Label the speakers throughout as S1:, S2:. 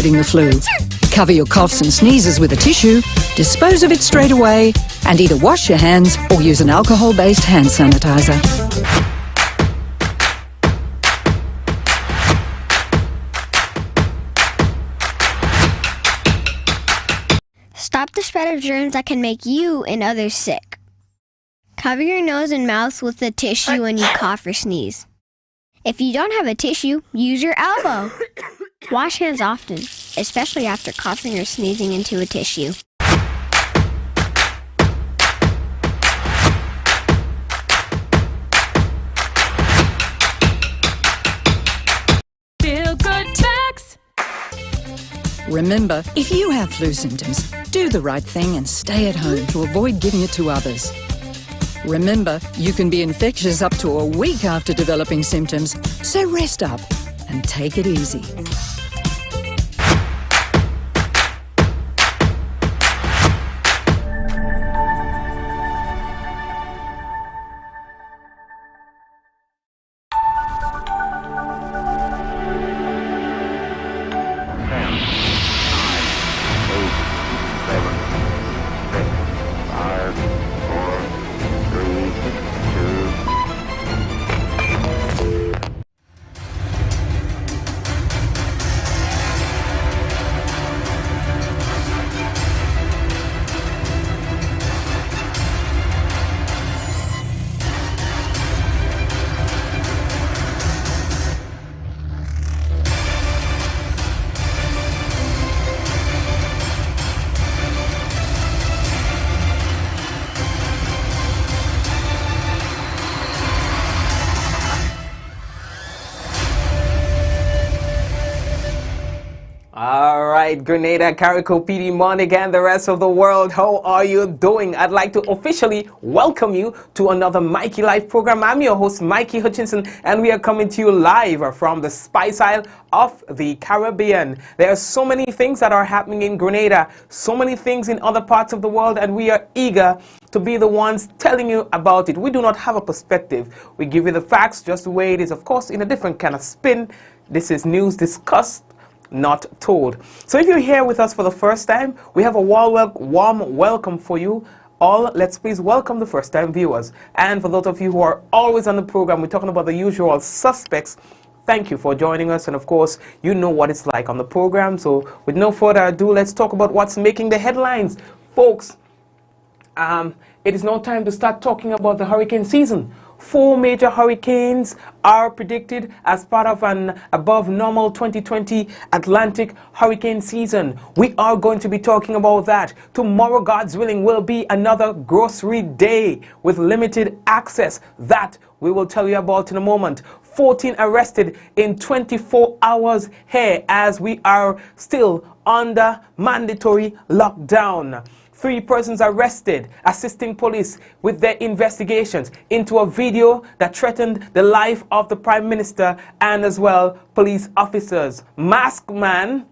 S1: spreading the flu. Cover your coughs and sneezes with a tissue, dispose of it straight away, and either wash your hands or use an alcohol-based hand sanitizer.
S2: Stop the spread of germs that can make you and others sick. Cover your nose and mouth with a tissue when you cough or sneeze. If you don't have a tissue, use your elbow. Wash hands often, especially after coughing or sneezing into a tissue.
S3: Feel good facts.
S1: Remember, if you have flu symptoms, do the right thing and stay at home to avoid giving it to others. Remember, you can be infectious up to a week after developing symptoms, so rest up and take it easy.
S4: All right, Grenada, Carrico, PD, Monica, and the rest of the world, how are you doing? I'd like to officially welcome you to another Mikey Live program. I'm your host, Mikey Hutchinson, and we are coming to you live from the Spice Isle of the Caribbean. There are so many things that are happening in Grenada, so many things in other parts of the world, and we are eager to be the ones telling you about it. We do not have a perspective. We give you the facts just the way it is, of course, in a different kind of spin. This is news discussed, not told. So if you're here with us for the first time, we have a warm welcome for you all. Let's please welcome the first time viewers. And for those of you who are always on the program, we're talking about the usual suspects. Thank you for joining us, and of course you know what it's like on the program. So with no further ado, let's talk about what's making the headlines. Folks, it is now time to start talking about the hurricane season. 4 major hurricanes are predicted as part of an above normal 2020 Atlantic hurricane season. We are going to be talking about that. Tomorrow, God's willing, will be another grocery day with limited access. That we will tell you about in a moment. 14 arrested in 24 hours here as we are still under mandatory lockdown. 3 persons arrested, assisting police with their investigations into a video that threatened the life of the Prime Minister and as well police officers. Masked man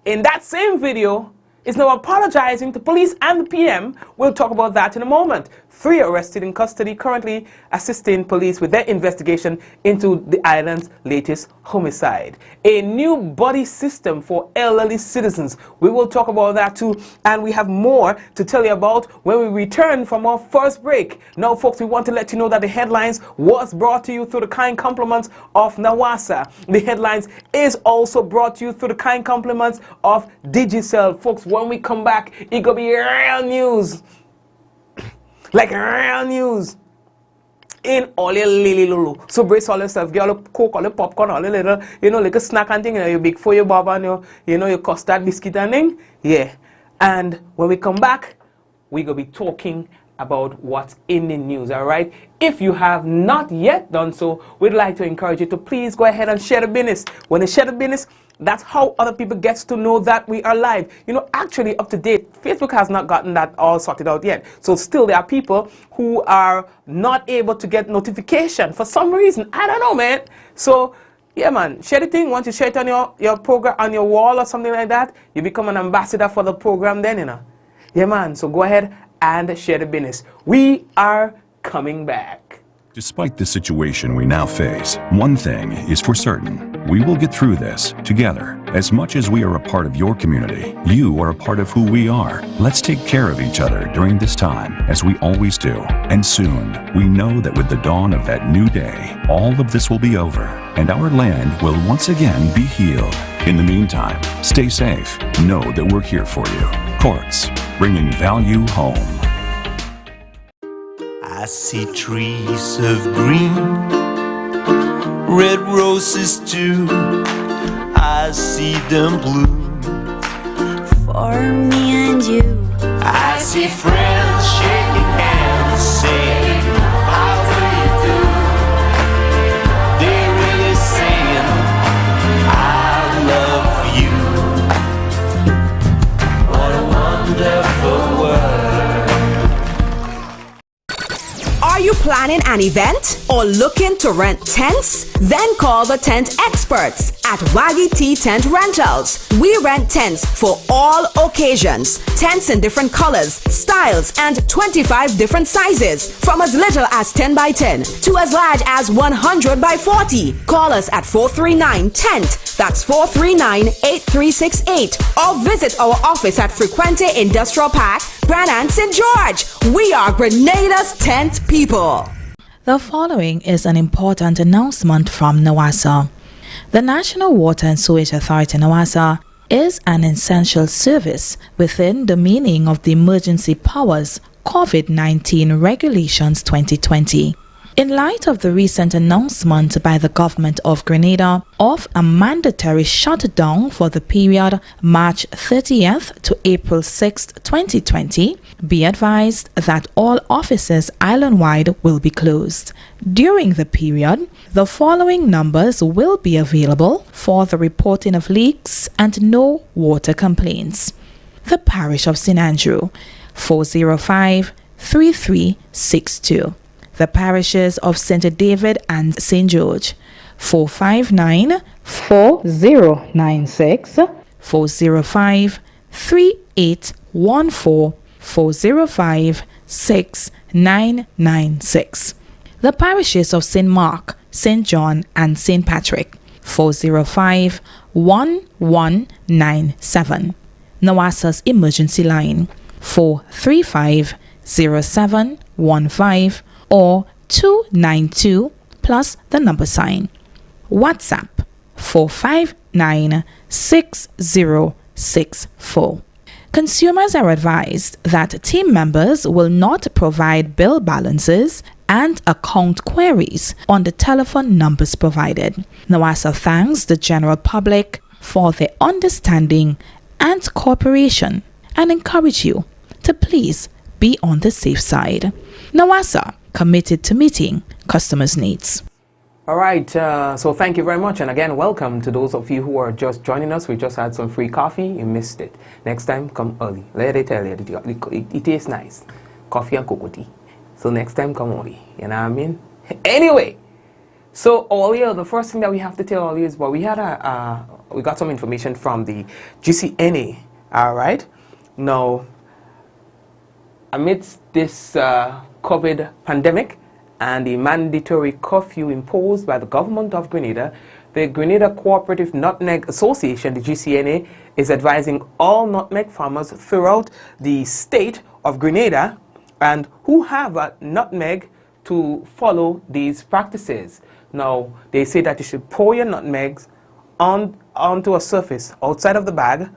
S4: in that same video is now apologizing to police and the PM. We'll talk about that in a moment. 3 arrested in custody, currently assisting police with their investigation into the island's latest homicide. A new body system for elderly citizens. We will talk about that too, and we have more to tell you about when we return from our first break. Now, folks, we want to let you know that the headlines was brought to you through the kind compliments of Nawasa. The headlines is also brought to you through the kind compliments of Digicel. Folks, when we come back, it gonna be real news. Like real news in all your lily lulu. So brace all yourself, get all the coke, all the popcorn, all the little, like a snack and thing, you big for your baba and your custard biscuit and thing. Yeah. And when we come back, we're going to be talking about what's in the news, all right? If you have not yet done so, we'd like to encourage you to please go ahead and share the business. When you share the business, that's how other people get to know that we are live. Actually, up to date, Facebook has not gotten that all sorted out yet. So still, there are people who are not able to get notification for some reason. I don't know, man. So, yeah, man, share the thing. Once you share it on your program, on your wall or something like that, you become an ambassador for the program then, Yeah, man. So go ahead and share the business. We are coming back.
S3: Despite the situation we now face, one thing is for certain. We will get through this together. As much as we are a part of your community, you are a part of who we are. Let's take care of each other during this time, as we always do. And soon, we know that with the dawn of that new day, all of this will be over, and our land will once again be healed. In the meantime, stay safe. Know that we're here for you. Courts, bringing value home.
S5: I see trees of green, red roses too. I see them bloom
S6: for me and you.
S5: I see friends shaking hands, saying, how do you do? They're really saying, I love you. What a wonderful world.
S7: Are you planning an event or looking to rent tents? Then call the tent experts at Waggy T Tent Rentals. We rent tents for all occasions. Tents in different colors, styles, and 25 different sizes. From as little as 10 by 10 to as large as 100 by 40. Call us at 439-TENT. That's 439-8368. Or visit our office at Frequente Industrial Park, Grand Anse, St. George. We are Grenada's tent people.
S8: The following is an important announcement from NOASA. The National Water and Sewage Authority NOASA is an essential service within the meaning of the Emergency Powers COVID-19 Regulations 2020. In light of the recent announcement by the Government of Grenada of a mandatory shutdown for the period March 30th to April 6th, 2020, be advised that all offices island-wide will be closed. During the period, the following numbers will be available for the reporting of leaks and no water complaints. The Parish of St. Andrew, 405-3362. The parishes of St. David and St. George, 459-4096, 405-3814, 405-6996. The parishes of St. Mark, St. John, and St. Patrick, 405-1197. NOASA's emergency line, 435-0715 or 292 plus the number sign. WhatsApp 459-6064. Consumers are advised that team members will not provide bill balances and account queries on the telephone numbers provided. NOASA thanks the general public for their understanding and cooperation and encourage you to please be on the safe side. NOASA, committed to meeting customers' needs.
S4: All right, so thank you very much, and again, welcome to those of you who are just joining us. We just had some free coffee. You missed it. Next time, come early. Let me tell you, it tastes nice. Coffee and cocoa tea. So next time, come early. You know what I mean? Anyway, so earlier, the first thing that we have to tell all you is, well, we had we got some information from the GCNA. All right, now, amidst this COVID pandemic and the mandatory curfew imposed by the government of Grenada, the Grenada Cooperative Nutmeg Association, the GCNA, is advising all nutmeg farmers throughout the state of Grenada and who have a nutmeg to follow these practices. Now, they say that you should pour your nutmegs onto a surface outside of the bag,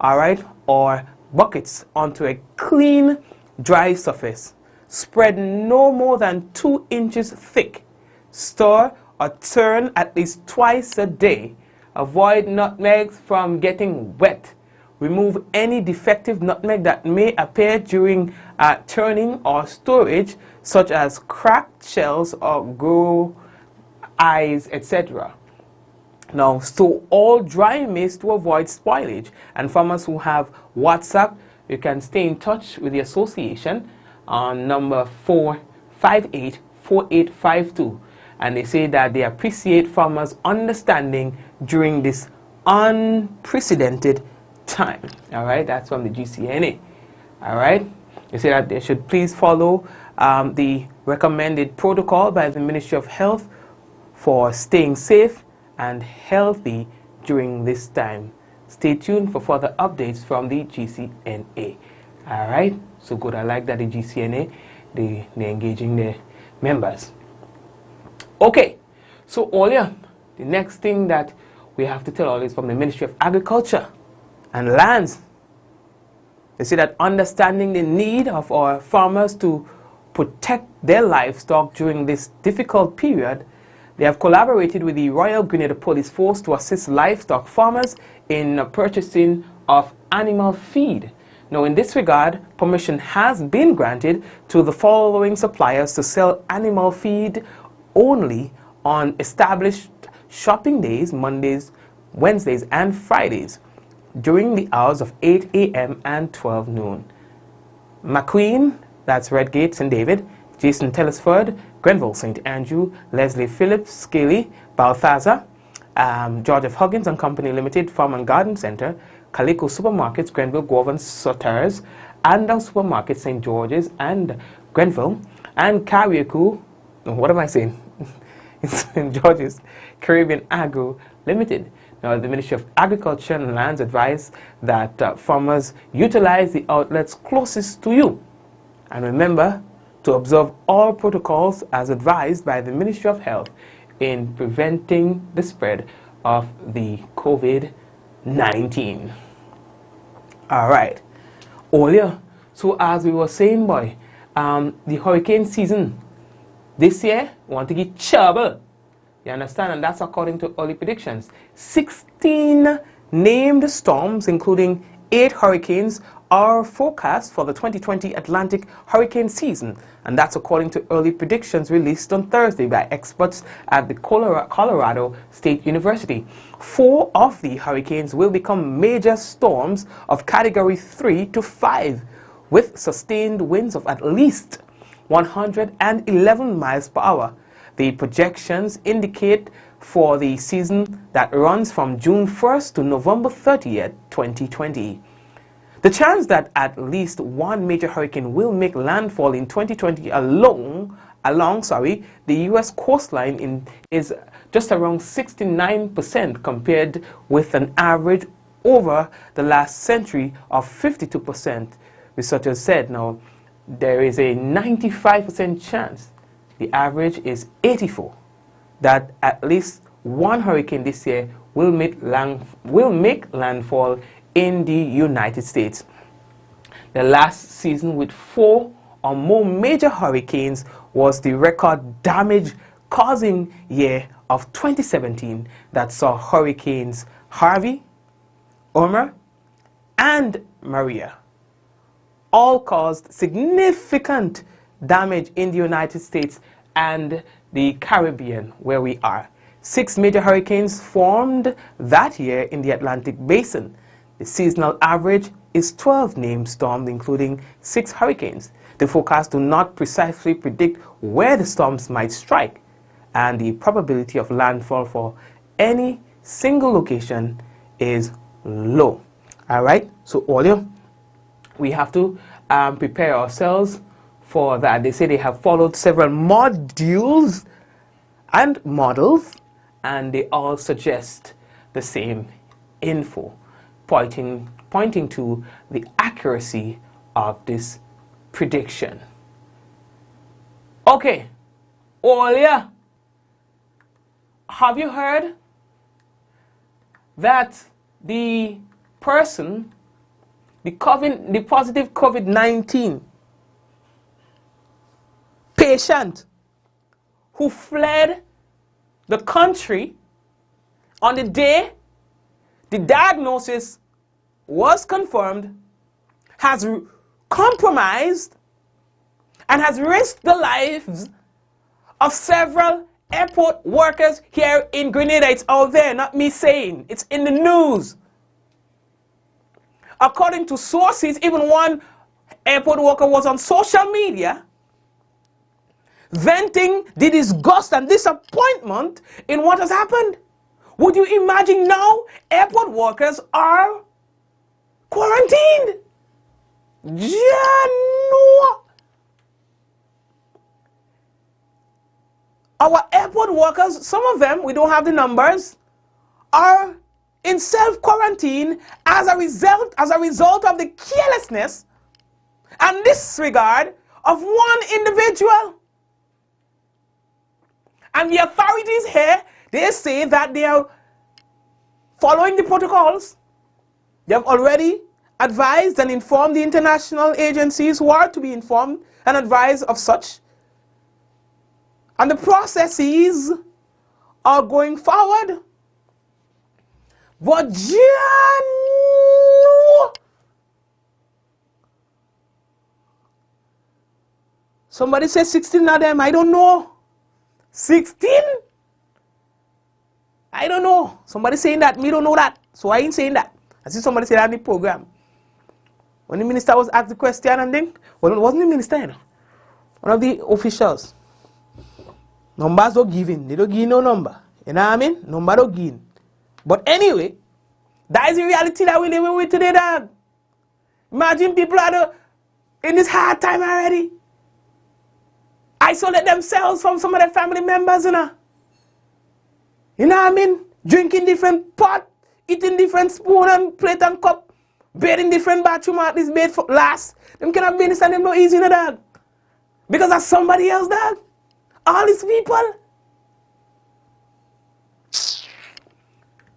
S4: all right, or buckets onto a clean, dry surface. Spread no more than 2 inches thick. Store or turn at least twice a day. Avoid nutmegs from getting wet. Remove any defective nutmeg that may appear during turning or storage, such as cracked shells or grow eyes, etc. Now, store all dry maize to avoid spoilage. And farmers who have WhatsApp, you can stay in touch with the association on number 458-4852. And they say that they appreciate farmers' understanding during this unprecedented time. All right, that's from the GCNA. All right, They say that they should please follow the recommended protocol by the Ministry of Health for staying safe and healthy during this time. Stay tuned for further updates from the GCNA. All right, so good. I like that the GCNA, they're engaging their members. Okay, so Olia, the next thing that we have to tell all is from the Ministry of Agriculture and Lands. They say that understanding the need of our farmers to protect their livestock during this difficult period, they have collaborated with the Royal Grenada Police Force to assist livestock farmers in purchasing of animal feed. Now, in this regard, permission has been granted to the following suppliers to sell animal feed only on established shopping days, Mondays, Wednesdays, and Fridays, during the hours of 8 a.m. and 12 noon. McQueen, that's Redgate, St. David, Jason Telesford, Grenville, St. Andrew, Leslie Phillips, Scaly, Balthazar, George F. Huggins and Company Limited, Farm and Garden Center, Calico Supermarkets, Grenville, Govan, Sotters, Andon Supermarket, St. George's and Grenville, and Carriacou, what am I saying? St. George's, Caribbean Agro Limited. Now, the Ministry of Agriculture and Lands advised that farmers utilize the outlets closest to you. And remember to observe all protocols as advised by the Ministry of Health in preventing the spread of the COVID-19. All right. Earlier, so as we were saying, boy, the hurricane season this year want to get trouble. You understand? And that's according to early predictions. 16 named storms, including 8 hurricanes, are forecast for the 2020 Atlantic hurricane season. And that's according to early predictions released on Thursday by experts at the Colorado State University. 4 of the hurricanes will become major storms of category 3 to 5, with sustained winds of at least 111 miles per hour. The projections indicate for the season that runs from June 1st to November 30th, 2020. The chance that at least one major hurricane will make landfall in 2020 along the U.S. coastline is just around 69% compared with an average over the last century of 52%. Researchers said now there is a 95% chance, the average is 84, that at least one hurricane this year will make landfall in the United States. The last season with 4 or more major hurricanes was the record damage causing year of 2017 that saw hurricanes Harvey, Irma, and Maria. All caused significant damage in the United States and the Caribbean, where we are. 6 major hurricanes formed that year in the Atlantic Basin. The seasonal average is 12 named storms, including 6 hurricanes. The forecasts do not precisely predict where the storms might strike, and the probability of landfall for any single location is low. All right, so earlier we have to prepare ourselves for that. They say they have followed several modules and models, and they all suggest the same info, pointing to the accuracy of this prediction. Okay, Olia, have you heard that the person, the positive COVID-19 patient who fled the country on the day the diagnosis was confirmed, has compromised and has risked the lives of several airport workers here in Grenada? It's out there, not me saying. It's in the news. According to sources, even one airport worker was on social media venting the disgust and disappointment in what has happened. Would you imagine now airport workers are quarantined? our airport workers, some of them, we don't have the numbers, are in self-quarantine as a result of the carelessness and disregard of one individual. And the authorities here, they say that they are following the protocols. They have already advised and informed the international agencies who are to be informed and advised of such. And the processes are going forward. But somebody says 16 of them, I don't know. 16? I don't know. Somebody saying that, me don't know that. So I ain't saying that. I see somebody say that in the program. When the minister was asked the question and then, well, it wasn't the minister, you know. One of the officials. Numbers don't give in. They don't give no number. You know what I mean? Number don't give in. But anyway, that is the reality that we're living with today, dog. Imagine people are in this hard time already. Isolate themselves from some of their family members, you know. You know what I mean? Drinking different pot, eating different spoon and plate and cup, bathing different bathroom at this bed for last. Them cannot be understand them no easy, you know, dog. Because that's somebody else, dog. All these people.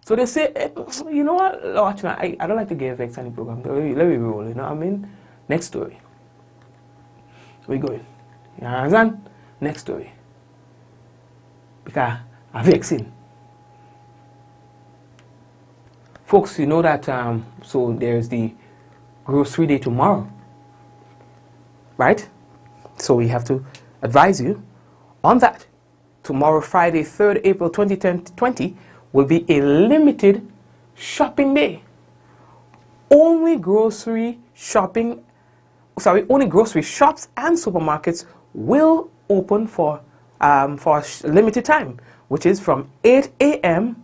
S4: So they say, you know what? Watch now. I don't like to get vexed on the program. Let me roll, you know what I mean? Next story. Where we going? You understand? Next story. Because I'm vexing. Folks, you know that, so there's the grocery day tomorrow. Right? So we have to advise you on that. Tomorrow, Friday, 3rd April 2020, will be a limited shopping day. Only grocery shops and supermarkets will open for a limited time, which is from 8 a.m.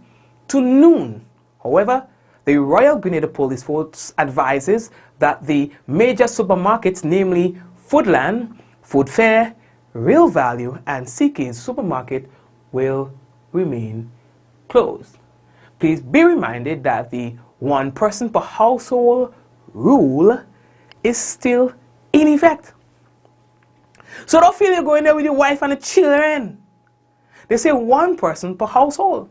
S4: to noon. However, the Royal Grenada Police Force advises that the major supermarkets, namely Foodland, Food Fair, Real Value, and CK's supermarket, will remain closed. Please be reminded that the one person per household rule is still in effect. So don't feel you're going there with your wife and the children. They say one person per household.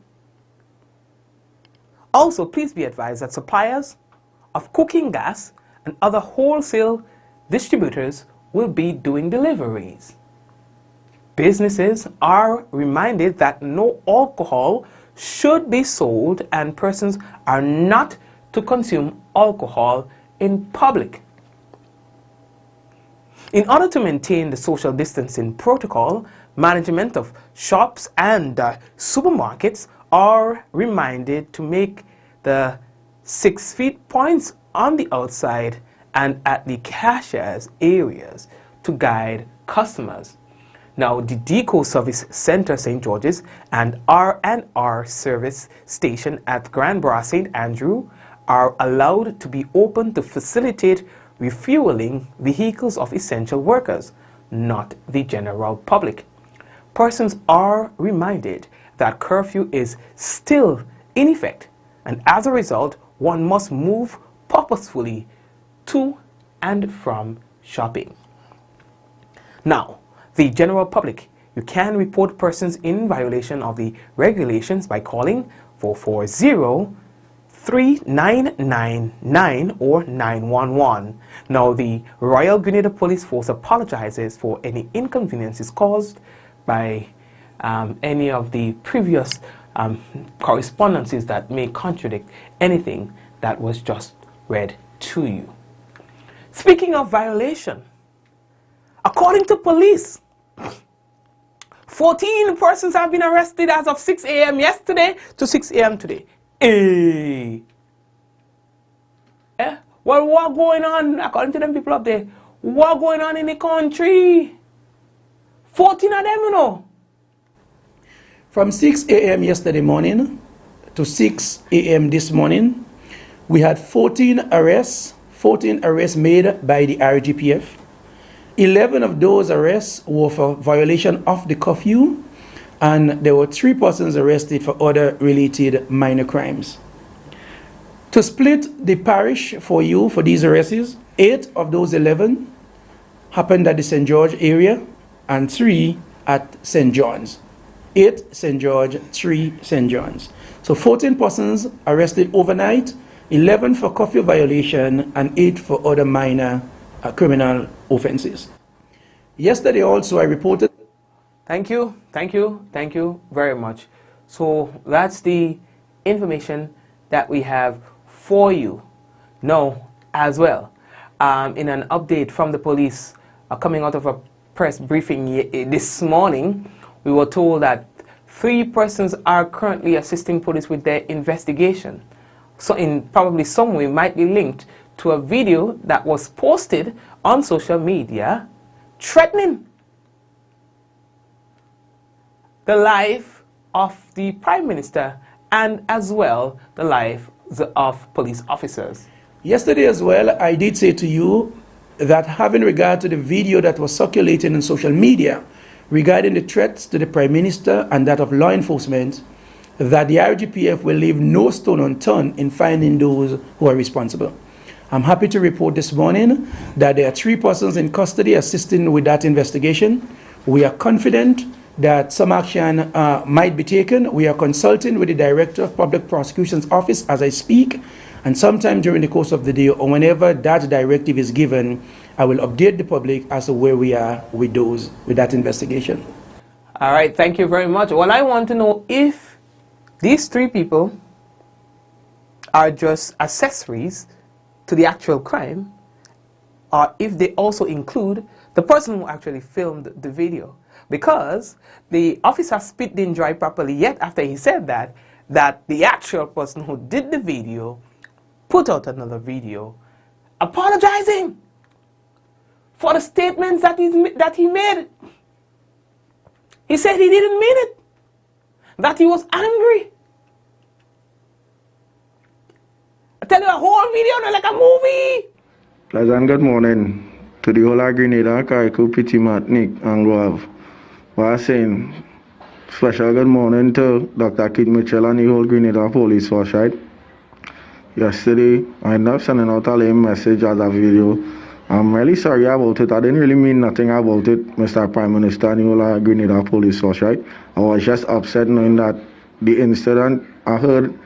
S4: Also, please be advised that suppliers of cooking gas and other wholesale distributors will be doing deliveries. Businesses are reminded that no alcohol should be sold and persons are not to consume alcohol in public. In order to maintain the social distancing protocol, management of shops and supermarkets are reminded to make the 6 feet points on the outside and at the cashiers areas to guide customers. Now, the Deco Service Center St. George's and R&R Service Station at Grand Bras St. Andrew are allowed to be open to facilitate refueling vehicles of essential workers, not the general public. Persons are reminded that curfew is still in effect, and as a result, one must move purposefully to and from shopping. Now, the general public, you can report persons in violation of the regulations by calling 440-3999 or 911. Now, the Royal Grenada Police Force apologizes for any inconveniences caused by any of the previous correspondences that may contradict anything that was just read to you. Speaking of violation, according to police, 14 persons have been arrested as of 6 a.m. yesterday to 6 a.m. today. Hey. Well, what going on, according to them people up there, what going on in the country? 14 of them, you know.
S9: From 6 a.m. yesterday morning to 6 a.m. this morning, we had 14 arrests made by the RGPF. 11 of those arrests were for violation of the curfew, and there were 3 persons arrested for other related minor crimes. To split the parish for you for these arrests, 8 of those 11 happened at the St. George area and 3 at St. John's. 8 St. George, 3 St. John's. So 14 persons arrested overnight, 11 for curfew violation and 8 for other minor criminal offenses. Yesterday also I reported.
S4: Thank you very much. So that's the information that we have for you now as well. In an update from the police coming out of a press briefing this morning, we were told that 3 persons are currently assisting police with their investigation. So in probably some way might be linked to a video that was posted on social media threatening the life of the Prime Minister and as well the life of police officers.
S9: Yesterday as well, I did say to you that having regard to the video that was circulating on social media regarding the threats to the Prime Minister and that of law enforcement, that the IRGPF will leave no stone unturned in finding those who are responsible. I'm happy to report this morning that there are 3 persons in custody assisting with that investigation. We are confident that some action might be taken. We are consulting with the Director of Public Prosecution's Office as I speak, and sometime during the course of the day or whenever that directive is given, I will update the public as to where we are with that investigation.
S4: All right, thank you very much. Well, I want to know if these 3 people are just accessories to the actual crime, or if they also include the person who actually filmed the video. Because the officer spit didn't dry properly yet after he said that the actual person who did the video put out another video apologizing for the statements that he made. He said he didn't mean it, that he was angry. I tell you, a whole video like a movie.
S10: Pleasant good morning to the whole of Grenada, Carriacou, Petit Martinique, and Guave. What I'm saying, special good morning to Dr. Keith Mitchell and the whole Grenada Police Force, right? Yesterday, I ended up sending out a lame message as a video. I'm really sorry about it. I didn't really mean nothing about it, Mr. Prime Minister and the whole of Grenada Police Force, right? I was just upset knowing that the incident I heard,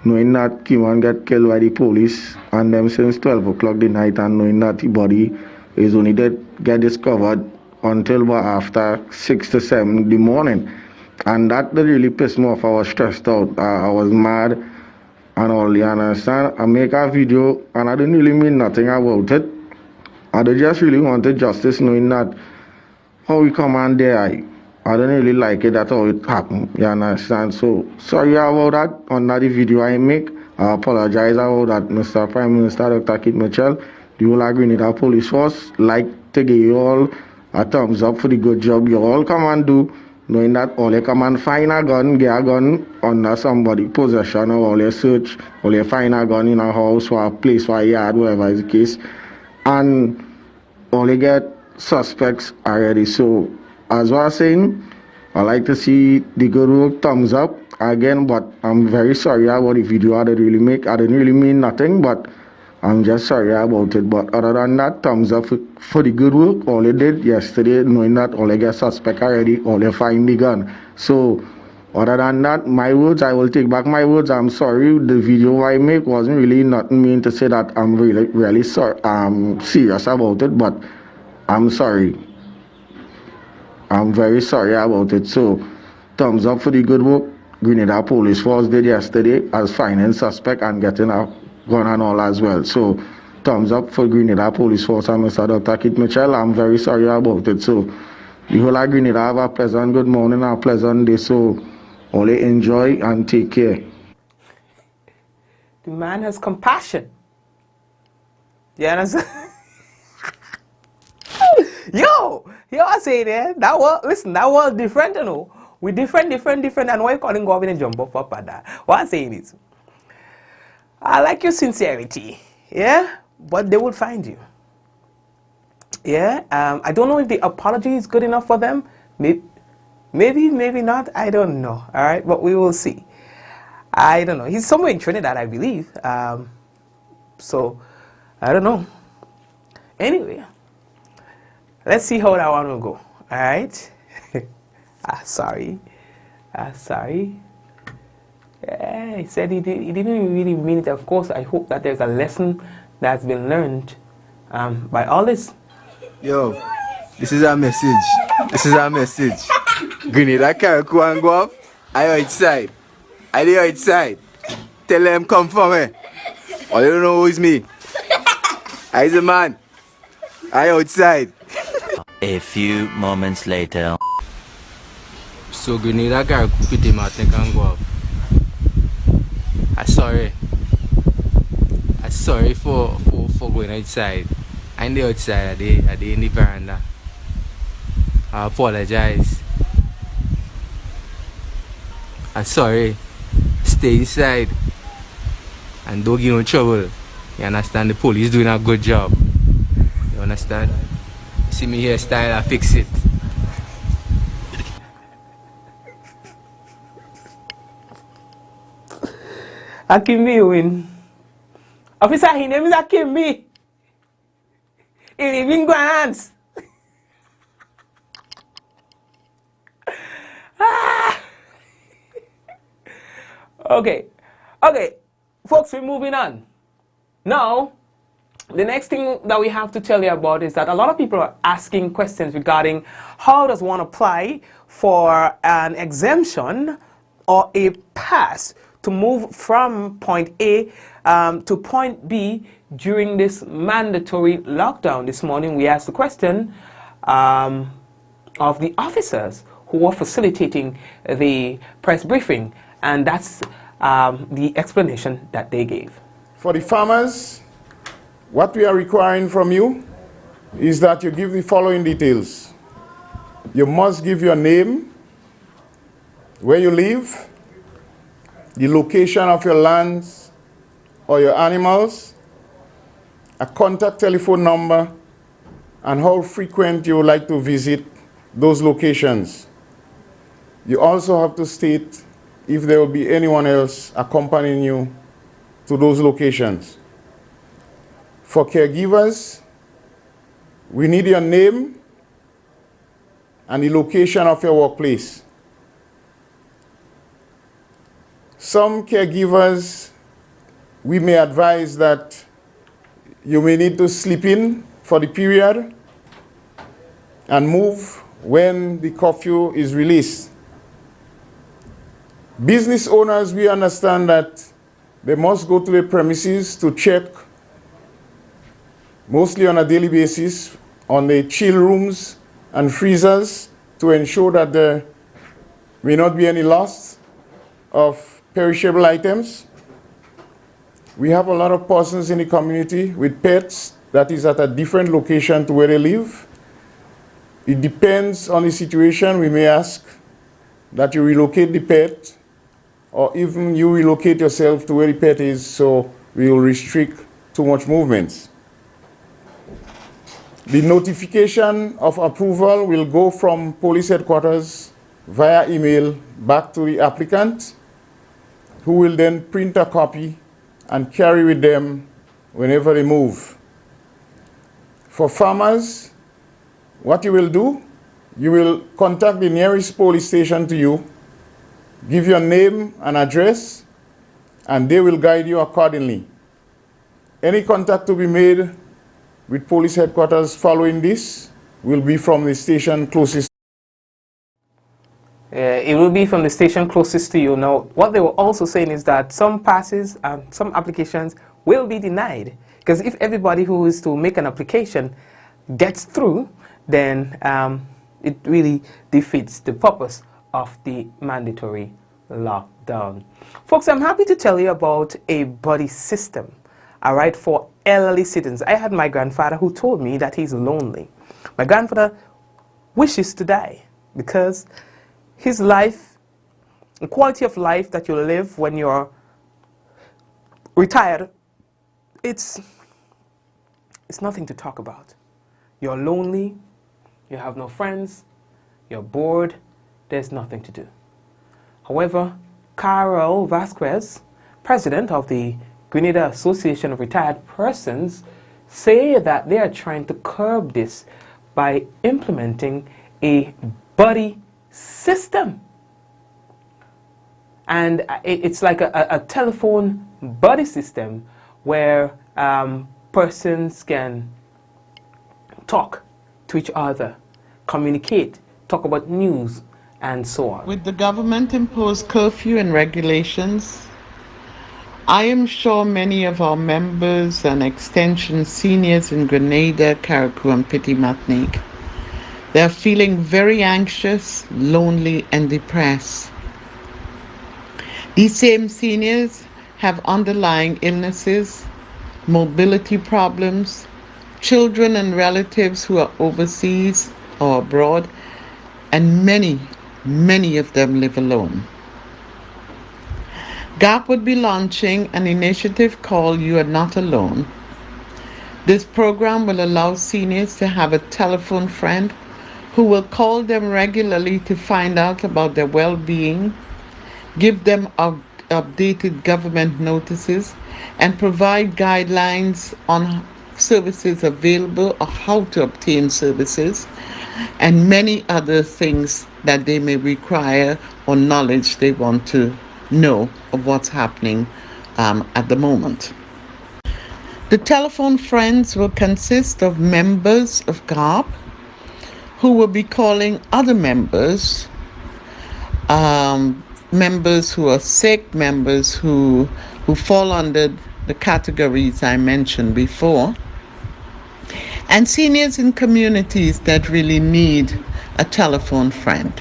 S10: knowing that Kiman got killed by the police and them since 12 o'clock the night, and knowing that the body is only get discovered until about after 6 to 7 in the morning. And that really pissed me off. I was stressed out. I was mad and all, you understand? I make a video and I didn't really mean nothing about it. I just really wanted justice, knowing that how we come on there, I didn't really like it, that's how it happened, you understand? So, sorry about that, on that video I make. I apologize about that, Mr. Prime Minister, Dr. Keith Mitchell. The whole of Grenada Police Force like to give you all a thumbs up for the good job you all come and do, knowing that all you come and find a gun, get a gun under somebody possession, or all you search, all you find a gun in a house or a place or a yard, whatever is the case, and all you get suspects already. So, as I was saying, I like to see the good work, thumbs up again, but I'm very sorry about the video I didn't really make. I didn't really mean nothing, but I'm just sorry about it. But other than that, thumbs up for the good work. All you did yesterday, knowing that all you get suspect already, all you find the gun. So, other than that, my words, I will take back my words. I'm sorry. The video I make wasn't really nothing mean to say that I'm really sorry. I'm serious about it, but I'm sorry. I'm very sorry about it. So, thumbs up for the good work Grenada Police Force did yesterday as finding suspect and getting a gun and all as well. So, thumbs up for Grenada Police Force and Mr. Dr. Keith Mitchell. I'm very sorry about it. So, the whole of Grenada have a pleasant good morning and a pleasant day. So, only enjoy and take care.
S4: The man has compassion. You understand? Yo, I say there, that was different, you know. We different, and why calling government and jump up at that? What I'm saying is, I like your sincerity, yeah, but they will find you. Yeah, I don't know if the apology is good enough for them. Maybe, maybe not. I don't know. All right, but we will see. I don't know. He's somewhere in Trinidad, I believe. So, I don't know. Anyway, let's see how that one will go. All right. Sorry. Sorry. Yeah, he said he didn't really mean it. Of course, I hope that there's a lesson that's been learned by all this.
S11: Yo, this is our message. This is our message. Grenada Carrico and go up. I outside. I dey outside. Tell them come for me. All you don't know who is me. I is a man. I outside.
S12: A few moments later.
S11: So Grenada Carrico pity Martin can go up. I'm sorry. I'm sorry for going outside. I'm the outside. I dey in the veranda. I apologize. I'm sorry. Stay inside and don't give no trouble. You understand? The police doing a good job. You understand? See me hairstyle, I fix it.
S4: Akimbi win. Officer, his name is Akimbi. He lives in Guanans. Okay, folks, we're moving on. Now, the next thing that we have to tell you about is that a lot of people are asking questions regarding how does one apply for an exemption or a pass to move from point A to point B during this mandatory lockdown. This morning we asked the question of the officers who were facilitating the press briefing, and that's the explanation that they gave.
S13: For the farmers, what we are requiring from you is that you give the following details. You must give your name, where you live, the location of your lands or your animals, a contact telephone number, and how frequent you would like to visit those locations. You also have to state if there will be anyone else accompanying you to those locations. For caregivers, we need your name and the location of your workplace. Some caregivers, we may advise that you may need to sleep in for the period and move when the curfew is released. Business owners, we understand that they must go to the premises to check, mostly on a daily basis, on the chill rooms and freezers to ensure that there may not be any loss of perishable items. We have a lot of persons in the community with pets that is at a different location to where they live. It depends on the situation. We may ask that you relocate the pet, or even you relocate yourself to where the pet is, so we will restrict too much movements. The notification of approval will go from police headquarters via email back to the applicant, who will then print a copy and carry with them whenever they move. For farmers, what you will do, you will contact the nearest police station to you, give your name and address, and they will guide you accordingly. Any contact to be made with police headquarters following this will be from the station closest.
S4: It will be from the station closest to you. Now, what they were also saying is that some passes and some applications will be denied, because if everybody who is to make an application gets through, then it really defeats the purpose of the mandatory lockdown. Folks, I'm happy to tell you about a buddy system, all right, for elderly citizens. I had my grandfather who told me that he's lonely. My grandfather wishes to die because his life, the quality of life that you live when you're retired, it's nothing to talk about. You're lonely, you have no friends, you're bored, there's nothing to do. However, Carol Vasquez, president of the Grenada Association of Retired Persons, say that they are trying to curb this by implementing a buddy system. And it's like a telephone buddy system where persons can talk to each other, communicate, talk about news, and so on.
S14: With the government-imposed curfew and regulations, I am sure many of our members and extension seniors in Grenada, Carriacou, and Petit Martinique, they are feeling very anxious, lonely, and depressed. These same seniors have underlying illnesses, mobility problems, children and relatives who are overseas or abroad, and many of them live alone. GAP would be launching an initiative called You Are Not Alone. This program will allow seniors to have a telephone friend who will call them regularly to find out about their well-being, give them updated government notices, and provide guidelines on services available or how to obtain services, and many other things that they may require or knowledge they want to know of what's happening at the moment. The telephone friends will consist of members of GARP who will be calling other members, members who are sick, members who fall under the categories I mentioned before, and seniors in communities that really need a telephone friend.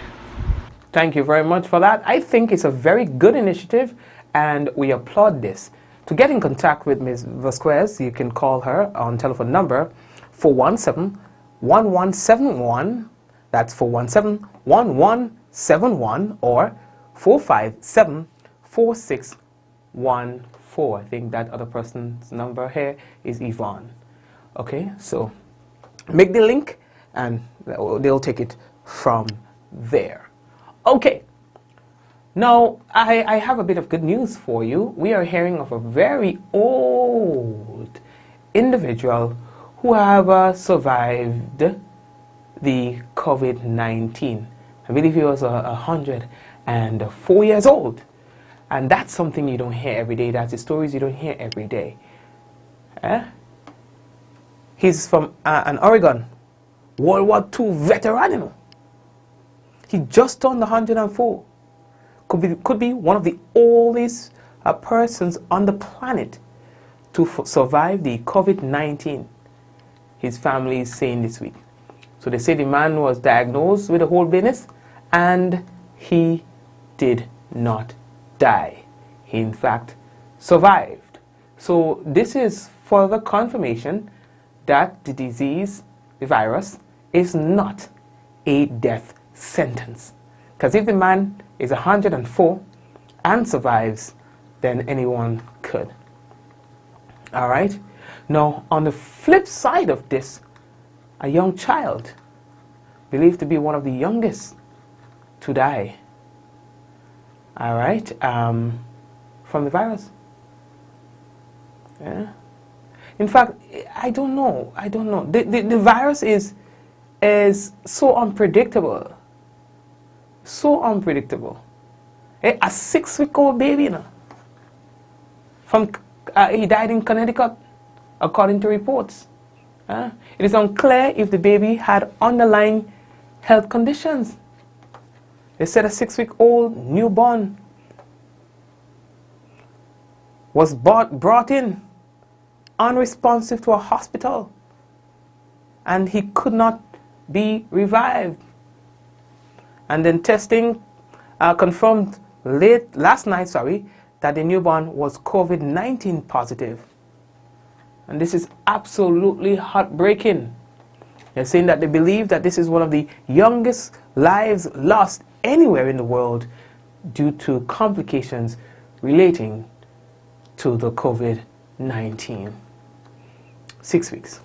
S4: Thank you very much for that. I think it's a very good initiative and we applaud this. To get in contact with Ms. Vasquez, you can call her on telephone number 417-1171, that's 417-1171, or 457-4614. I think that other person's number here is Yvonne. Okay, so make the link and they'll take it from there. Okay, now I have a bit of good news for you. We are hearing of a very old individual who have survived the COVID-19. I believe he was 104 years old. And that's something you don't hear every day. That's the stories you don't hear every day. He's from an Oregon World War II veteran, you know. He just turned 104. Could be one of the oldest persons on the planet to survive the COVID-19. His family is saying this week. So they say the man was diagnosed with a whole business and he did not die. He in fact survived. So this is further confirmation that the disease, the virus, is not a death sentence. Because if the man is 104 and survives, then anyone could. All right? Now, on the flip side of this, a young child, believed to be one of the youngest to die, all right, from the virus. Yeah. In fact, I don't know. The virus is so unpredictable. So unpredictable. A 6-week-old baby, you know, he died in Connecticut, according to reports. It is unclear if the baby had underlying health conditions. They said a 6-week-old newborn was brought in unresponsive to a hospital, and he could not be revived. And then testing confirmed last night, that the newborn was COVID-19 positive. And this is absolutely heartbreaking. They're saying that they believe that this is one of the youngest lives lost anywhere in the world due to complications relating to the COVID-19. 6 weeks.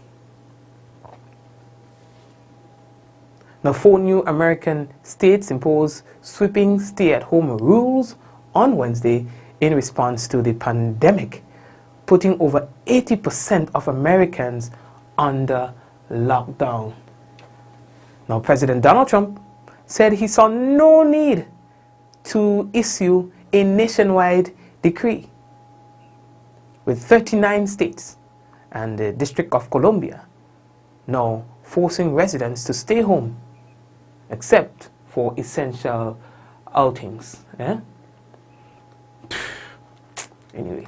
S4: Now, 4 new American states imposed sweeping stay-at-home rules on Wednesday in response to the pandemic, putting over 80% of Americans under lockdown. Now, President Donald Trump said he saw no need to issue a nationwide decree, with 39 states and the District of Columbia now forcing residents to stay home except for essential outings. Anyway,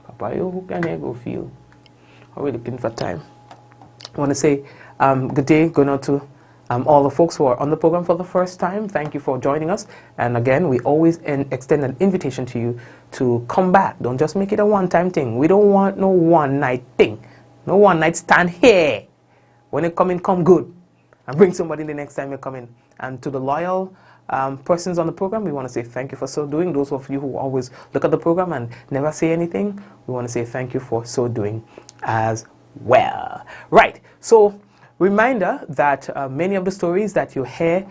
S4: Papa, who can I go feel? Are we looking for time? I want to say good day going on to all the folks who are on the program for the first time. Thank you for joining us. And again, we always extend an invitation to you to come back. Don't just make it a one-time thing. We don't want no one-night thing. No one-night stand here. When you come in, come good. And bring somebody the next time you come in. And to the loyal persons on the program, we want to say thank you for so doing. Those of you who always look at the program and never say anything, we want to say thank you for so doing as well. Right. So, reminder that many of the stories that you hear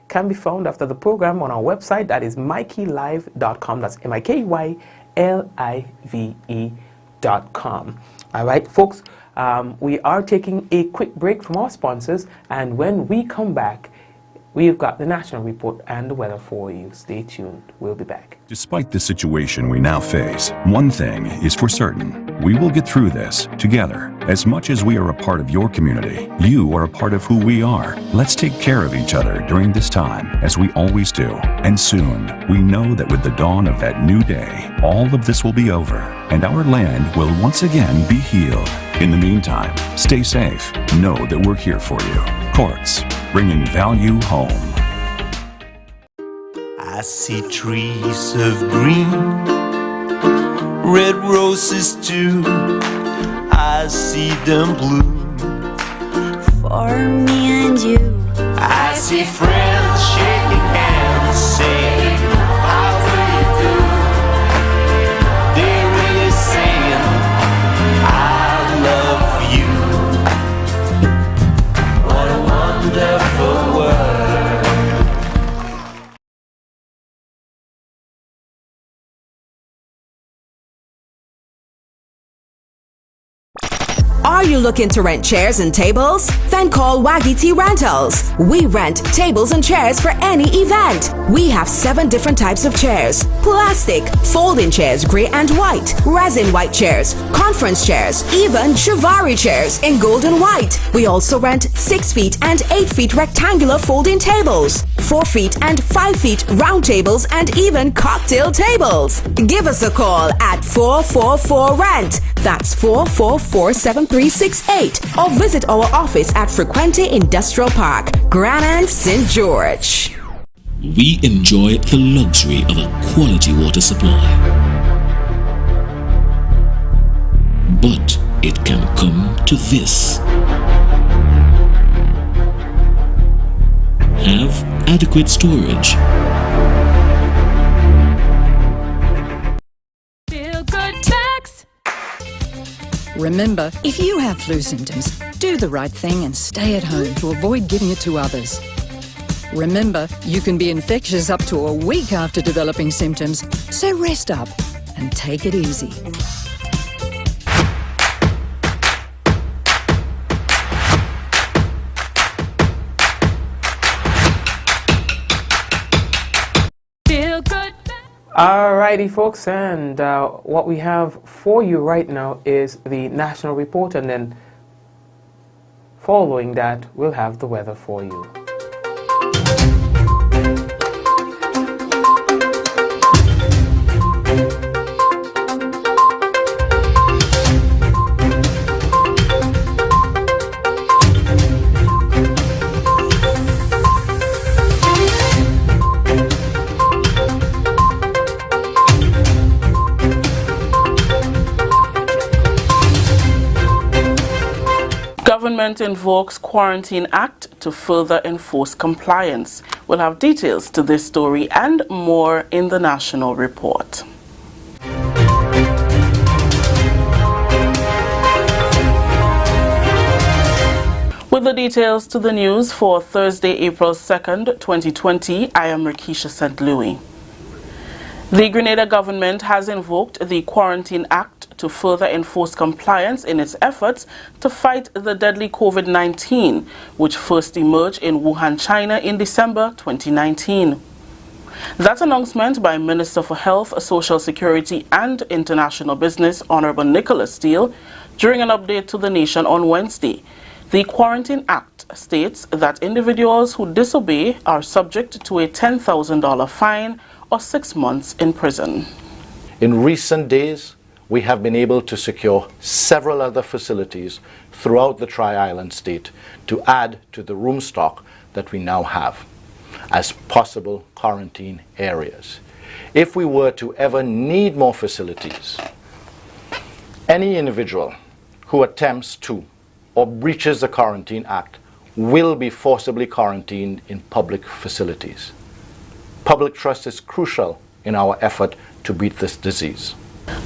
S4: can be found after the program on our website. That is MikeyLive.com. That's MikeyLive.com. All right, folks, we are taking a quick break from our sponsors, and when we come back, we've got the national report and the weather for you. Stay tuned. We'll be back.
S3: Despite the situation we now face, one thing is for certain. We will get through this together. As much as we are a part of your community, you are a part of who we are. Let's take care of each other during this time, as we always do. And soon, we know that with the dawn of that new day, all of this will be over, and our land will once again be healed. In the meantime, stay safe. Know that we're here for you. Courts, bringing value home.
S5: I see trees of green, red roses too. I see them bloom
S6: For me and you.
S5: I see friends shaking hands, saying, how do you do? They're really saying, I love you. What a wonderful world.
S7: Are you looking to rent chairs and tables? Then call Waggy T Rentals. We rent tables and chairs for any event. We have 7 different types of chairs: plastic, folding chairs, gray and white, resin white chairs, conference chairs, even Shivari chairs in gold and white. We also rent 6 feet and 8 feet rectangular folding tables, 4 feet and 5 feet round tables, and even cocktail tables. Give us a call at 444-RENT. That's 444-7368. Or visit our office at Frequente Industrial Park, Granite, St. George.
S15: We enjoy the luxury of a quality water supply. But it can come to this. Have adequate storage.
S1: Feel good tax. Remember, if you have flu symptoms, do the right thing and stay at home to avoid giving it to others. Remember, you can be infectious up to a week after developing symptoms, so rest up and take it easy.
S4: Feel good. Alrighty, folks, and what we have for you right now is the national report, and then following that, we'll have the weather for you.
S16: Government invokes Quarantine Act to further enforce compliance. We'll have details to this story and more in the national report. With the details to the news for Thursday, April 2nd, 2020, I am Rikisha St. Louis. The Grenada government has invoked the Quarantine Act to further enforce compliance in its efforts to fight the deadly COVID-19, which first emerged in Wuhan, China in December 2019. That announcement by Minister for Health, Social Security and International Business, Honorable Nicholas Steele, during an update to the nation on Wednesday. The Quarantine Act states that individuals who disobey are subject to a $10,000 fine or 6 months in prison.
S17: In recent days, we have been able to secure several other facilities throughout the Tri-Island state to add to the room stock that we now have as possible quarantine areas. If we were to ever need more facilities, any individual who attempts to or breaches the Quarantine Act will be forcibly quarantined in public facilities. Public trust is crucial in our effort to beat this disease.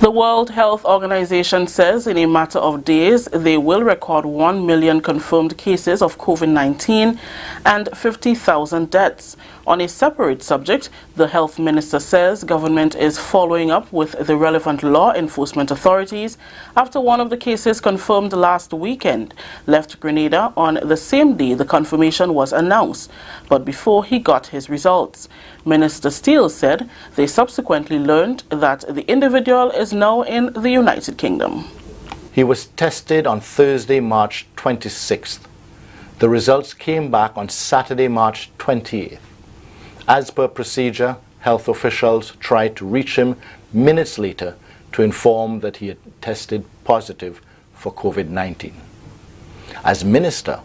S16: The World Health Organization says in a matter of days they will record 1 million confirmed cases of COVID-19 and 50,000 deaths. On a separate subject, the health minister says government is following up with the relevant law enforcement authorities after one of the cases confirmed last weekend left Grenada on the same day the confirmation was announced, but before he got his results. Minister Steele said they subsequently learned that the individual is now in the United Kingdom.
S17: He was tested on Thursday, March 26th. The results came back on Saturday, March 28th. As per procedure, health officials tried to reach him minutes later to inform that he had tested positive for COVID-19. As minister,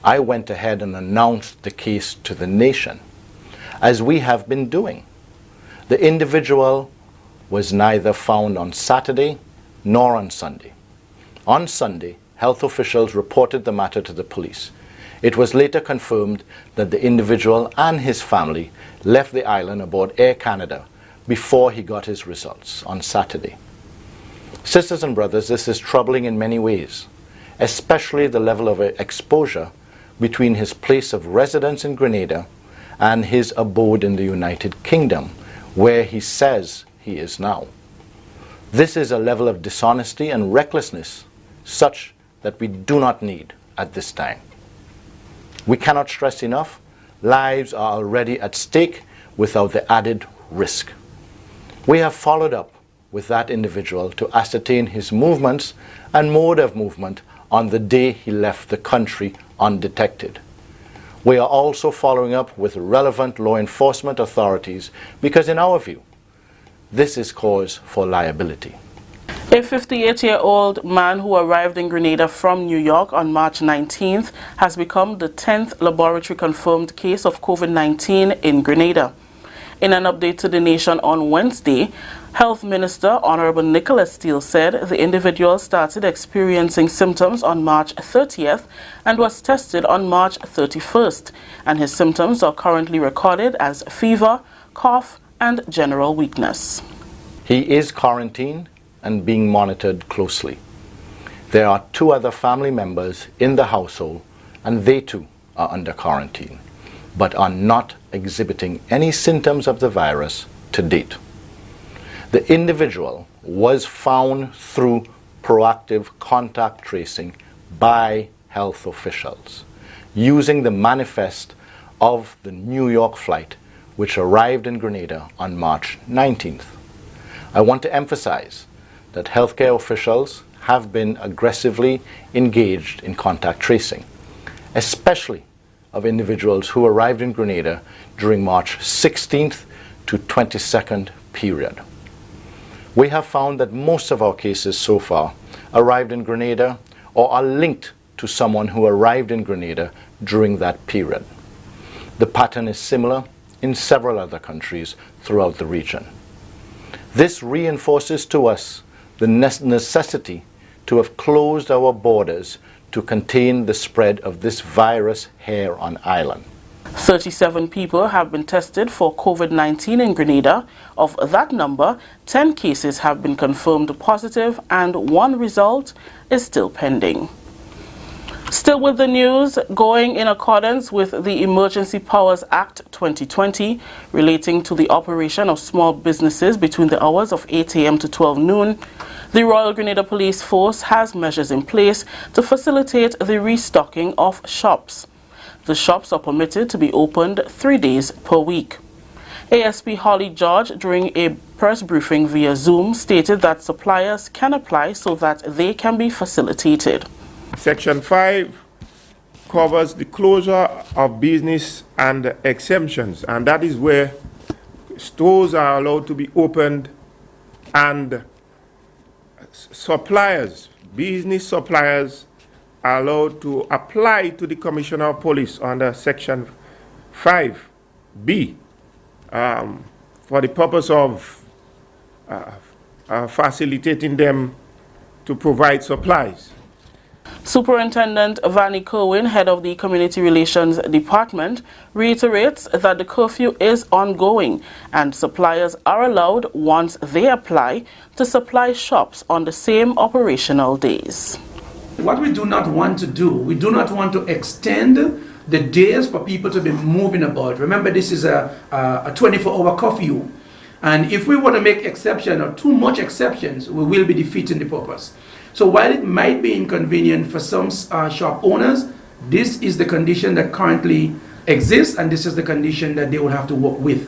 S17: I went ahead and announced the case to the nation, as we have been doing. The individual was neither found on Saturday nor on Sunday. On Sunday, health officials reported the matter to the police. It was later confirmed that the individual and his family left the island aboard Air Canada before he got his results on Saturday. Sisters and brothers, this is troubling in many ways, especially the level of exposure between his place of residence in Grenada and his abode in the United Kingdom, where he says he is now. This is a level of dishonesty and recklessness such that we do not need at this time. We cannot stress enough, lives are already at stake without the added risk. We have followed up with that individual to ascertain his movements and mode of movement on the day he left the country undetected. We are also following up with relevant law enforcement authorities because in our view, this is cause for liability.
S16: A 58-year-old man who arrived in Grenada from New York on March 19th has become the 10th laboratory-confirmed case of COVID-19 in Grenada. In an update to the nation on Wednesday, Health Minister Honorable Nicholas Steele said the individual started experiencing symptoms on March 30th and was tested on March 31st, and his symptoms are currently recorded as fever, cough, and general weakness.
S17: He is quarantined and being monitored closely. There are 2 other family members in the household and they too are under quarantine, but are not exhibiting any symptoms of the virus to date. The individual was found through proactive contact tracing by health officials using the manifest of the New York flight which arrived in Grenada on March 19th. I want to emphasize that healthcare officials have been aggressively engaged in contact tracing, especially of individuals who arrived in Grenada during March 16th to 22nd period. We have found that most of our cases so far arrived in Grenada or are linked to someone who arrived in Grenada during that period. The pattern is similar in several other countries throughout the region. This reinforces to us the necessity to have closed our borders to contain the spread of this virus here on island.
S16: 37 people have been tested for COVID-19 in Grenada. Of that number, 10 cases have been confirmed positive and 1 result is still pending. Still with the news, going in accordance with the Emergency Powers Act 2020 relating to the operation of small businesses between the hours of 8 a.m. to 12 noon, the Royal Grenada Police Force has measures in place to facilitate the restocking of shops. The shops are permitted to be opened 3 days per week. ASP Holly George, during a press briefing via Zoom, stated that suppliers can apply so that they can be facilitated.
S13: Section 5 covers the closure of business and exemptions, and that is where stores are allowed to be opened and suppliers, business suppliers, are allowed to apply to the Commissioner of Police under Section 5B for the purpose of facilitating them to provide supplies.
S16: Superintendent Vanny Kerwin, head of the Community Relations Department, reiterates that the curfew is ongoing and suppliers are allowed, once they apply, to supply shops on the same operational days.
S9: What we do not want to do, we do not want to extend the days for people to be moving about. Remember, this is a 24-hour curfew. And if we want to make exception or too much exceptions, we will be defeating the purpose. So while it might be inconvenient for some shop owners, this is the condition that currently exists, and this is the condition that they will have to work with.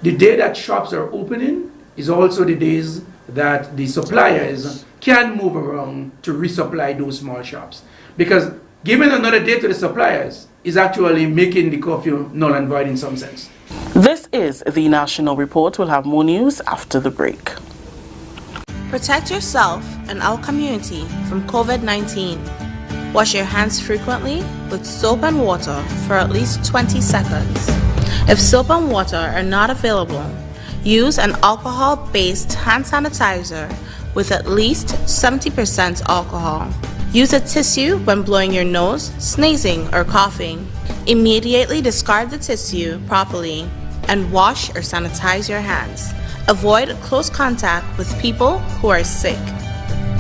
S9: The day that shops are opening is also the days that the suppliers can move around to resupply those small shops. Because giving another day to the suppliers is actually making the curfew null and void in some sense.
S16: This is the National Report. We'll have more news after the break.
S18: Protect yourself and our community from COVID-19. Wash your hands frequently with soap and water for at least 20 seconds. If soap and water are not available, use an alcohol-based hand sanitizer with at least 70% alcohol. Use a tissue when blowing your nose, sneezing, or coughing. Immediately discard the tissue properly and wash or sanitize your hands. Avoid close contact with people who are sick.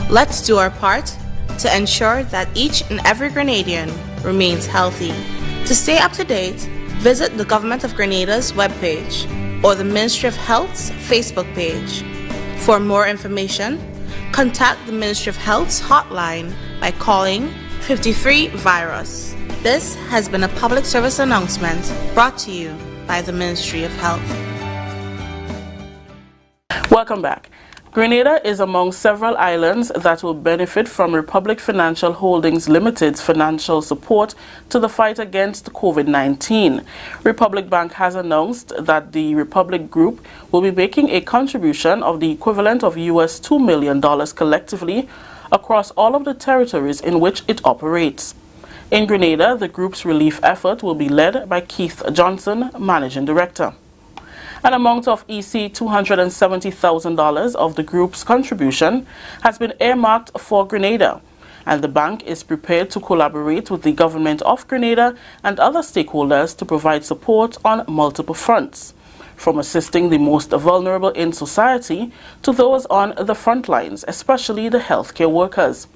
S18: Let's do our part to ensure that each and every Grenadian remains healthy. To stay up to date, visit the Government of Grenada's webpage or the Ministry of Health's Facebook page. For more information, contact the Ministry of Health's hotline by calling 53-VIRUS. This has been a public service announcement brought to you by the Ministry of Health.
S16: Welcome back. Grenada is among several islands that will benefit from Republic Financial Holdings Limited's financial support to the fight against COVID-19. Republic Bank has announced that the Republic Group will be making a contribution of the equivalent of US $2 million collectively across all of the territories in which it operates. In Grenada, the group's relief effort will be led by Keith Johnson, Managing Director. An amount of EC $270,000 of the group's contribution has been earmarked for Grenada, and the bank is prepared to collaborate with the government of Grenada and other stakeholders to provide support on multiple fronts, from assisting the most vulnerable in society to those on the front lines, especially the healthcare workers.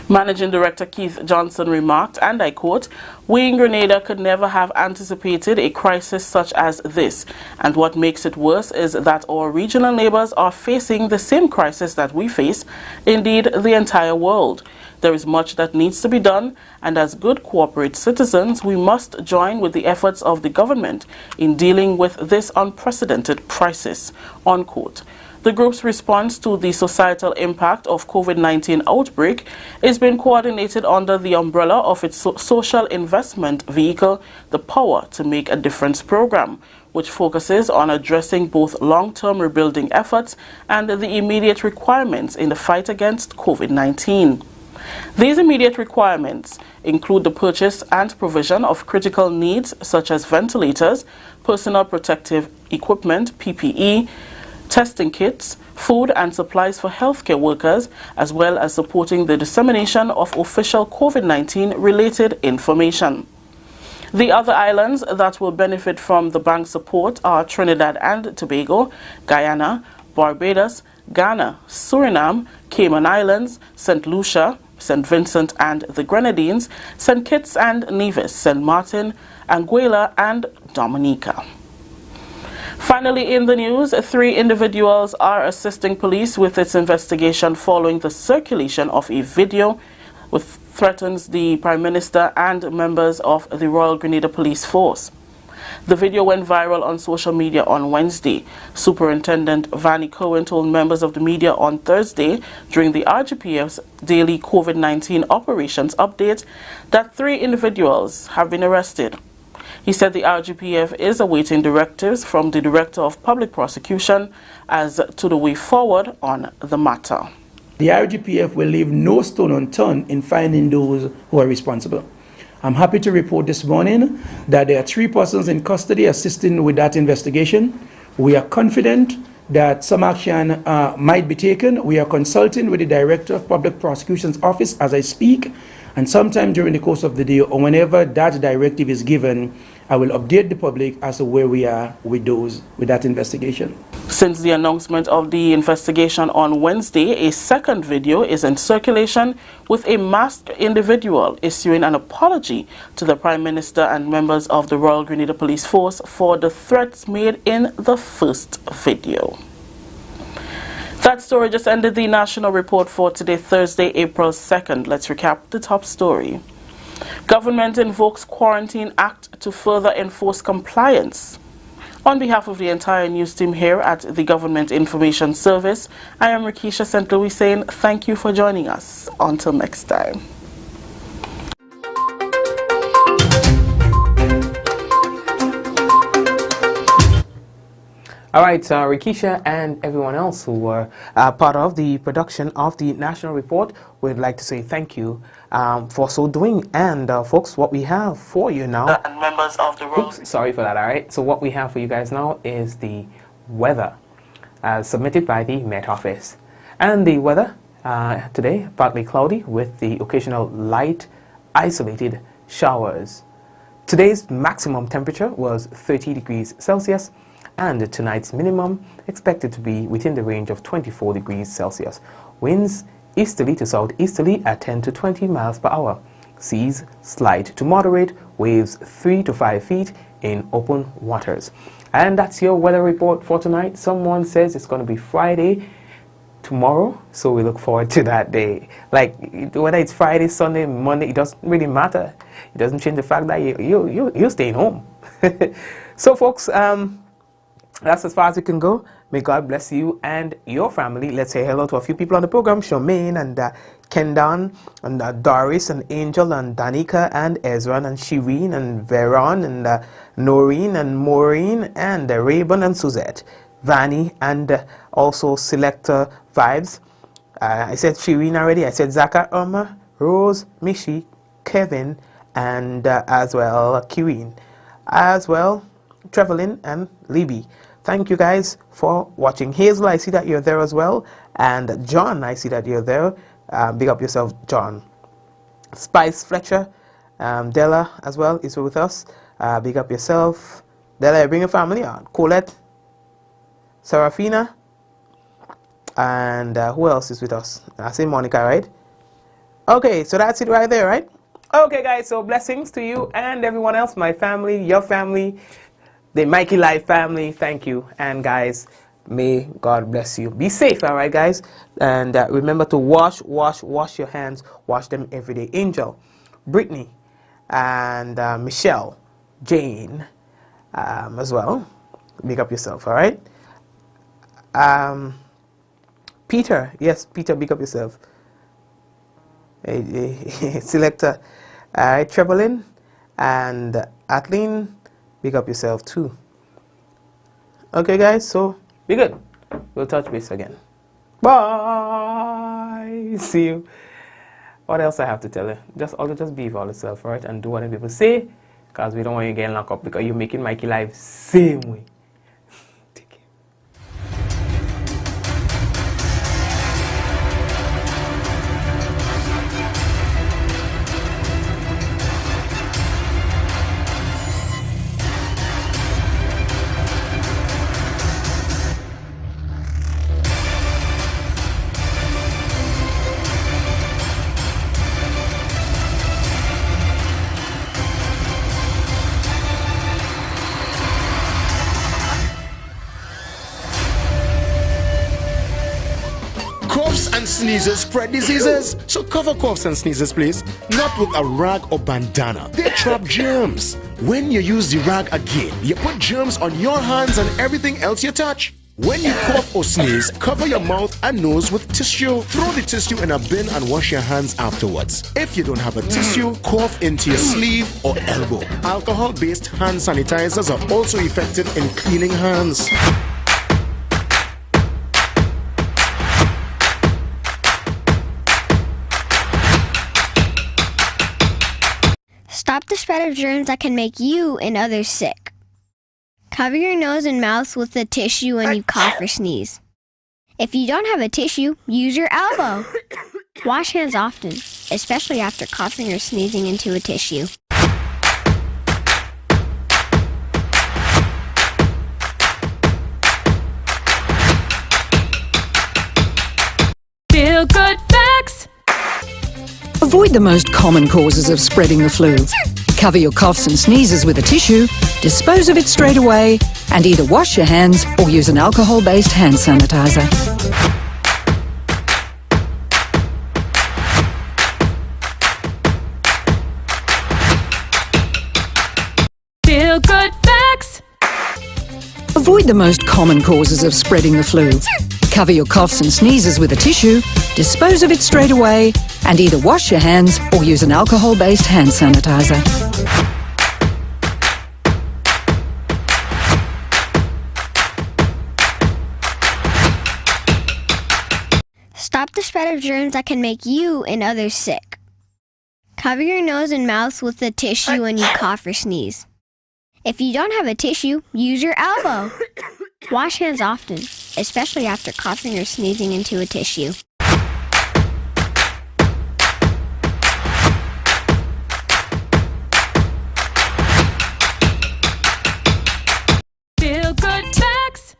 S16: Managing Director Keith Johnson remarked, and I quote, "We in Grenada could never have anticipated a crisis such as this, and what makes it worse is that our regional neighbors are facing the same crisis that we face, indeed the entire world. There is much that needs to be done, and as good corporate citizens, we must join with the efforts of the government in dealing with this unprecedented crisis," unquote. The group's response to the societal impact of COVID-19 outbreak is being coordinated under the umbrella of its social investment vehicle, the Power to Make a Difference program, which focuses on addressing both long-term rebuilding efforts and the immediate requirements in the fight against COVID-19. These immediate requirements include the purchase and provision of critical needs such as ventilators, personal protective equipment, PPE, testing kits, food and supplies for healthcare workers, as well as supporting the dissemination of official COVID-19 related information. The other islands that will benefit from the bank's support are Trinidad and Tobago, Guyana, Barbados, Ghana, Suriname, Cayman Islands, St. Lucia, St. Vincent and the Grenadines, St. Kitts and Nevis, St. Martin, Anguilla and Dominica. Finally, in the news, 3 individuals are assisting police with its investigation following the circulation of a video which threatens the Prime Minister and members of the Royal Grenada Police Force. The video went viral on social media on Wednesday. Superintendent Vanny Cohen told members of the media on Thursday during the RGPF's daily COVID-19 operations update that 3 individuals have been arrested. He said the RGPF is awaiting directives from the Director of Public Prosecution as to the way forward on the matter.
S9: The RGPF will leave no stone unturned in finding those who are responsible. I'm happy to report this morning that there are 3 persons in custody assisting with that investigation. We are confident that some action might be taken. We are consulting with the Director of Public Prosecution's Office as I speak, and sometime during the course of the day or whenever that directive is given, I will update the public as to where we are with that investigation.
S16: Since the announcement of the investigation on Wednesday, a second video is in circulation with a masked individual issuing an apology to the Prime Minister and members of the Royal Grenada Police Force for the threats made in the first video. That story just ended the national report for today, Thursday, April 2nd. Let's recap the top story. Government invokes Quarantine Act to further enforce compliance. On behalf of the entire news team here at the Government Information Service, I am Rakisha St. Louis saying thank you for joining us. Until next time.
S4: All right, Rakisha and everyone else who were part of the production of the National Report, we'd like to say thank you for so doing. And folks, what we have for you now...
S16: And members of the Royal...
S4: Sorry for that, all right? So what we have for you guys now is the weather submitted by the Met Office. And the weather today, partly cloudy with the occasional light, isolated showers. Today's maximum temperature was 30 degrees Celsius. And tonight's minimum expected to be within the range of 24 degrees Celsius. Winds easterly to southeasterly at 10 to 20 miles per hour. Seas slight to moderate, waves 3 to 5 feet in open waters. And that's your weather report for tonight. Someone says it's going to be Friday tomorrow, so we look forward to that day. Like, whether it's Friday, Sunday, Monday, it doesn't really matter. It doesn't change the fact that you're staying home. So folks, that's as far as we can go. May God bless you and your family. Let's say hello to a few people on the program. Charmaine and Kendon and Doris and Angel and Danica and Ezra and Shireen and Veron and Noreen and Maureen and Rayburn and Suzette. Vanny and also Selector Vibes. I said Shireen already. I said Zaka, Irma, Rose, Mishi, Kevin and as well Kireen. As well Trevelin and Libby. Thank you guys for watching. Hazel, I see that you're there as well. And John, I see that you're there. Big up yourself, John. Spice Fletcher, Della as well is with us. Big up yourself. Della, bring your family on. Colette, Serafina, and who else is with us? I say Monica, right? Okay, so that's it right there, right? Okay, guys, so blessings to you and everyone else, my family, your family, the Mikey Life family. Thank you. And guys, may God bless you. Be safe, all right, guys? And remember to wash your hands. Wash them every day. Angel, Brittany, and Michelle, Jane, as well. Big up yourself, all right? Peter, yes, Peter, big up yourself. Selector, Trevelin, and Athleen, big up yourself too. Okay, guys, so be good. We'll touch base again. Bye. See you. What else I have to tell you? Just be for yourself, right? And do whatever people say, because we don't want you getting locked up because you're making Mikey life same way.
S19: sneezes spread diseases. So cover coughs and sneezes, please. Not with a rag or bandana. They trap germs. When you use the rag again, you put germs on your hands and everything else you touch. When you cough or sneeze, cover your mouth and nose with tissue. Throw the tissue in a bin and wash your hands afterwards. If you don't have a tissue, cough into your sleeve or elbow. Alcohol-based hand sanitizers are also effective in cleaning hands.
S2: Stop the spread of germs that can make you and others sick. Cover your nose and mouth with a tissue when you cough or sneeze. If you don't have a tissue, use your elbow. Wash hands often, especially after coughing or sneezing into a tissue.
S1: Feel good facts. Avoid the most common causes of spreading the flu. Cover your coughs and sneezes with a tissue, dispose of it straight away, and either wash your hands or use an alcohol-based hand sanitizer. Feel good facts. Avoid the most common causes of spreading the flu. Cover your coughs and sneezes with a tissue, dispose of it straight away, and either wash your hands or use an alcohol-based hand sanitizer.
S2: Stop the spread of germs that can make you and others sick. Cover your nose and mouth with a tissue when you cough or sneeze. If you don't have a tissue, use your elbow. Wash hands often, especially after coughing or sneezing into a tissue.
S1: Feel good facts.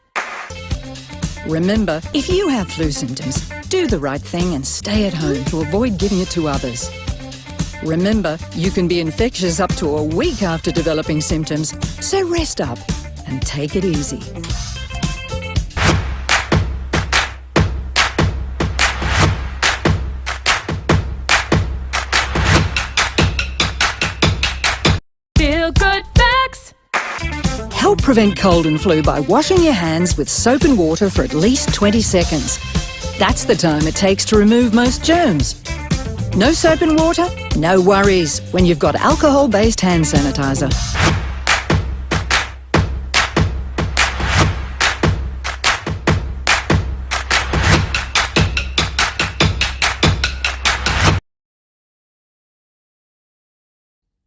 S1: Remember, if you have flu symptoms, do the right thing and stay at home to avoid giving it to others. Remember, you can be infectious up to a week after developing symptoms, so rest up and take it easy. Feel good facts. Help prevent cold and flu by washing your hands with soap and water for at least 20 seconds. That's the time it takes to remove most germs. No soap and water? No worries when you've got alcohol-based hand sanitizer.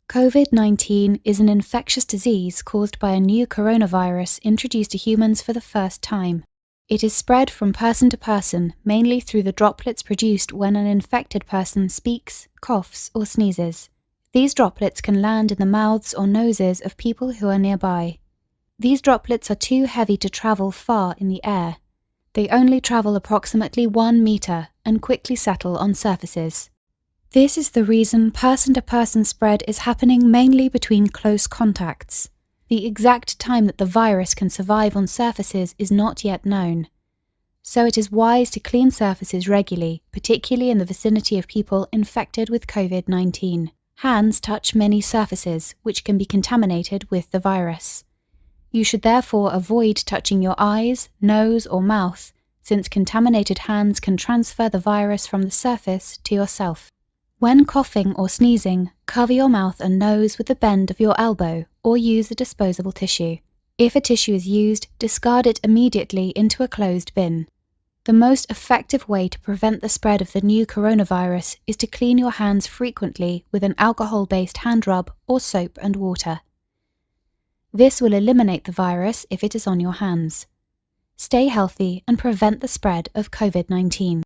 S20: COVID-19 is an infectious disease caused by a new coronavirus introduced to humans for the first time. It is spread from person to person, mainly through the droplets produced when an infected person speaks, coughs, or sneezes. These droplets can land in the mouths or noses of people who are nearby. These droplets are too heavy to travel far in the air. They only travel approximately 1 meter and quickly settle on surfaces. This is the reason person-to-person spread is happening mainly between close contacts. The exact time that the virus can survive on surfaces is not yet known. So it is wise to clean surfaces regularly, particularly in the vicinity of people infected with COVID-19. Hands touch many surfaces, which can be contaminated with the virus. You should therefore avoid touching your eyes, nose, or mouth, since contaminated hands can transfer the virus from the surface to yourself. When coughing or sneezing, cover your mouth and nose with the bend of your elbow or use a disposable tissue. If a tissue is used, discard it immediately into a closed bin. The most effective way to prevent the spread of the new coronavirus is to clean your hands frequently with an alcohol-based hand rub or soap and water. This will eliminate the virus if it is on your hands. Stay healthy and prevent the spread of COVID-19.